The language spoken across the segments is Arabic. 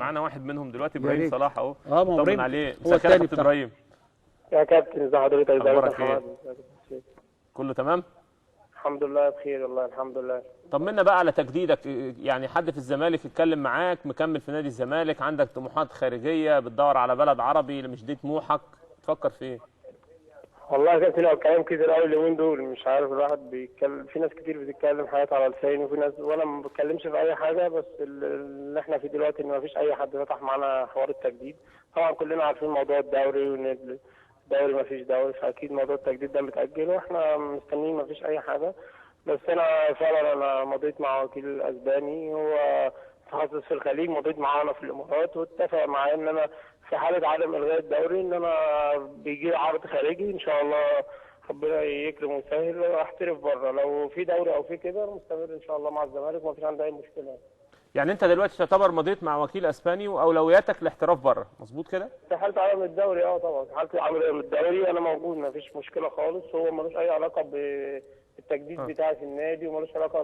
معانا واحد منهم دلوقتي، ابراهيم صلاح اهو. ما طمن عليه. هو مساء الخير يا كابتن ابراهيم. يا كابتن ازي حضرتك؟ اخبارك ايه؟ كله تمام؟ الحمد لله بخير والله الحمد لله. طمنا بقى على تجديدك، يعني حد في الزمالك اتكلم معاك، مكمل في نادي الزمالك، عندك طموحات خارجيه، بتدور على بلد عربي، مش دي طموحك؟ تفكر في ايه؟ والله يا كابتن هو كلام كتير قوي اليومين دول، مش عارف الواحد بيتكلم، في ناس كتير بتتكلم حاجات على لساني وفي ناس، وانا ما بتكلمش في اي حاجه، بس اللي احنا فيه دلوقتي ان ما فيش اي حد فتح معانا حوار التجديد. طبعا كلنا عارفين موضوع الدوري، وان الدوري ما فيش دوري، فاكيد موضوع التجديد ده متاجل واحنا مستنيين، ما فيش اي حاجه. بس انا فعلا انا مضيت مع وكيل اسباني، هو تخصص في الخليج، مضيت معاه انا في الامارات، واتفق معايا ان انا في حاله عدم الغاء الدوري ان انا بيجي لي عرض خارجي ان شاء الله، ربنا يكرم ويسهل احترف بره، لو في دوري او في كده مستمر ان شاء الله مع الزمالك، ما فيش عندي اي مشكله. يعني انت دلوقتي تعتبر مضيت مع وكيل اسباني واولوياتك الاحتراف بره، مظبوط كده؟ في حاله عدم الدوري طبعا، في حاله عدم الدوري انا موجود، ما فيش مشكله خالص، هو ملوش اي علاقه بالتجديد بتاعي في النادي، وملوش علاقه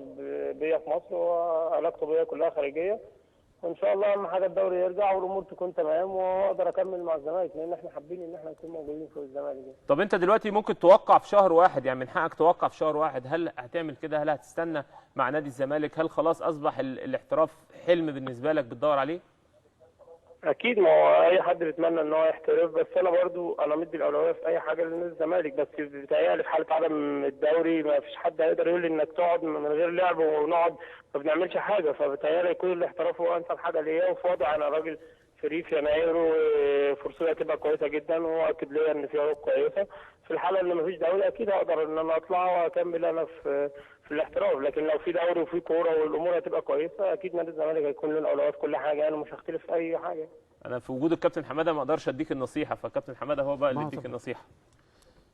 بيا في مصر، وعلاقته بيا كلها خارجيه. وان شاء الله اهم حاجه الدوري يرجع والامور تكون تمام واقدر اكمل مع الزمالك، لان احنا حابين ان احنا نكون موجودين في الزمالك. طب انت دلوقتي ممكن توقع في شهر واحد، يعني من حقك توقع في شهر واحد، هل هتعمل كده؟ هل هتستنى مع نادي الزمالك؟ هل خلاص اصبح الاحتراف حلم بالنسبه لك بتدور عليه؟ اكيد، ما هو اي حد بيتمنى ان هو يحترف، بس انا برضو انا مدي الاولويه في اي حاجه لنادي الزمالك، بس بيتهيألي في حاله عدم الدوري ما فيش حد هيقدر يقول لي انك تقعد من غير لعب ونقعد ما بنعملش حاجه، فبيتهيألي يكون الاحتراف هو انسب حاجه ليا، وفي وضع انا راجل فري في يناير وفرصتي هتبقى كويسه جدا، وهو اكد ليا ان في عروض كويسه، في الحاله ان ما فيش دوري اكيد هقدر ان انا اطلع واكمل انا في الاحتراف، لكن لو في دوري وفي كوره والامور هتبقى كويسه اكيد نادي الزمالك هيكون له الاولويات في كل حاجه، يعني مش هختلف في اي حاجه. انا في وجود الكابتن حماده ما اقدرش اديك النصيحه، فالكابتن حماده هو بقى اللي يديك النصيحه.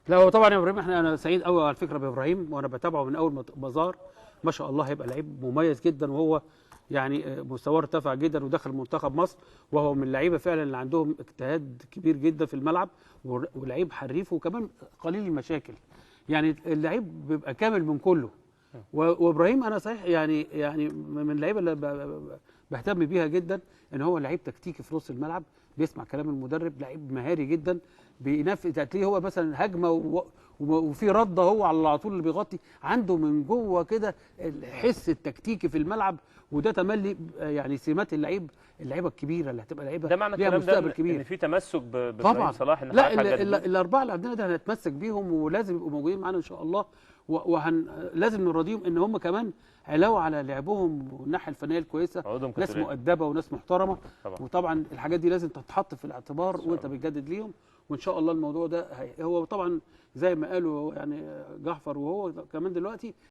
لا هو طبعا يا ابراهيم انا سعيد قوي على فكره بابراهيم، وانا بتابعه من اول ما ظهر، ما شاء الله هيبقى لعيب مميز جدا، وهو يعني مستواه ارتفع جدا ودخل منتخب مصر، وهو من اللعيبه فعلا اللي عندهم اجتهاد كبير جدا في الملعب، ولعيب حريف وكمان قليل المشاكل، يعني اللعيب بيبقى كامل من كله. وابراهيم انا صحيح يعني من اللعيبه اللي بهتم بيها جدا، ان هو لعيب تكتيكي في نص الملعب، بيسمع كلام المدرب، لعيب مهاري جدا، بينفذ، تلاقيه هو مثلا هجمه وفي رده هو على طول اللي بيغطي، عنده من جوه كده الحس التكتيكي في الملعب، وده تملي يعني سمات اللعيبه الكبيره اللي هتبقى لعيبه ده معنى ليها مستقبل كبير. ان في تمسك بابراهيم صلاح، ان لا الاربعه اللي عندنا ده هنتمسك بيهم، ولازم يبقوا موجودين معانا ان شاء الله، لازم نراضيهم ان هم كمان علاوه على لعبهم والناحيه الفنيه الكويسه، ناس مؤدبه وناس محترمه طبعا. وطبعا الحاجات دي لازم تتحط في الاعتبار وانت بتجدد ليهم، وان شاء الله الموضوع ده هو طبعا زي ما قالوا يعني جعفر وهو كمان دلوقتي